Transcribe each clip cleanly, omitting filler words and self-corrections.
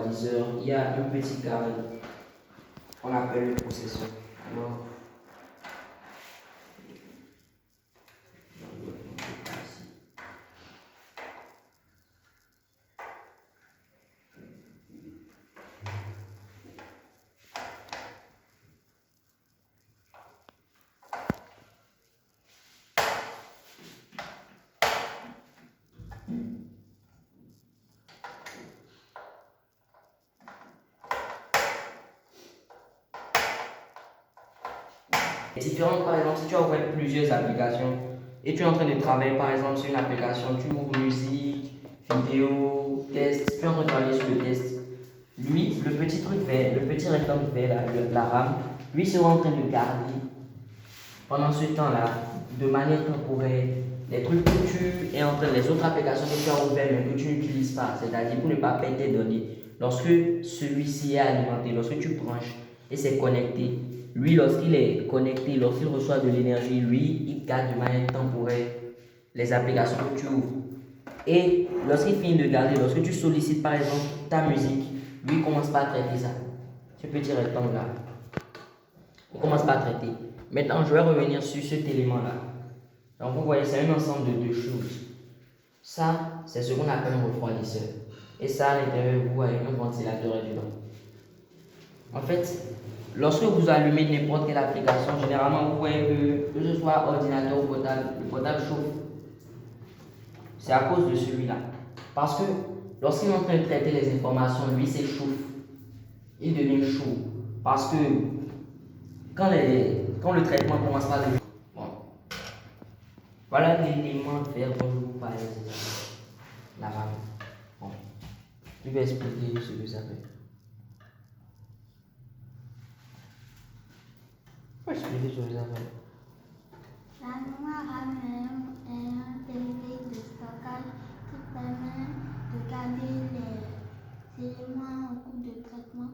refroidisseur, il y a un petit câble qu'on appelle le processeur. Alors, différentes, par exemple, si tu as ouvert plusieurs applications et tu es en train de travailler, par exemple, sur une application, tu ouvres musique, vidéo, test, tu es en train de travailler sur le test. Lui, le petit truc vert, le petit rectangle vert, la RAM, lui sera en train de garder pendant ce temps-là, de manière temporaire, les trucs que tu es en train, les autres applications que tu as ouvertes mais que tu n'utilises pas, c'est-à-dire pour ne pas perdre tes données. Lorsque celui-ci est alimenté, lorsque tu branches et c'est connecté, lui, lorsqu'il est connecté, lorsqu'il reçoit de l'énergie, lui, il garde de manière temporaire les applications que tu ouvres. Et lorsqu'il finit de garder, lorsque tu sollicites par exemple ta musique, lui, il commence pas à traiter ça. Ce petit rectangle-là. Il commence pas à traiter. Maintenant, je vais revenir sur cet élément-là. Donc, vous voyez, c'est un ensemble de deux choses. Ça, c'est ce qu'on appelle un refroidisseur. Et ça, à l'intérieur, vous voyez un ventilateur dedans. En fait, lorsque vous allumez n'importe quelle application, généralement, vous voyez que ce soit ordinateur ou portable, le portable chauffe. C'est à cause de celui-là. Parce que lorsqu'il est en train de traiter les informations, lui s'échauffe. Il devient chaud. Parce que quand le traitement commence par le... Bon. Voilà l'élément vert dont je vous parlais. La RAM. Bon. Je vais expliquer ce que ça fait. Je vais expliquer ce que ça fait. La mémoire RAM est un périphérique de stockage qui permet de garder les éléments en cours de traitement.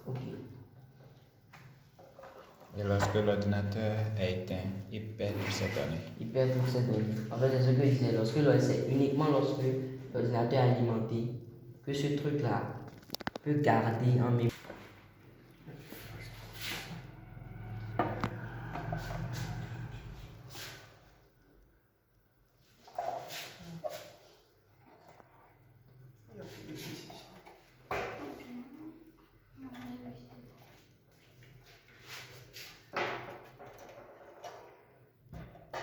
Ok. Et lorsque l'ordinateur est éteint, il perd toutes ses données. Il perd toutes ses données. En fait, c'est ce que je disais. C'est uniquement lorsque l'ordinateur est alimenté que ce truc-là peut garder en mémoire.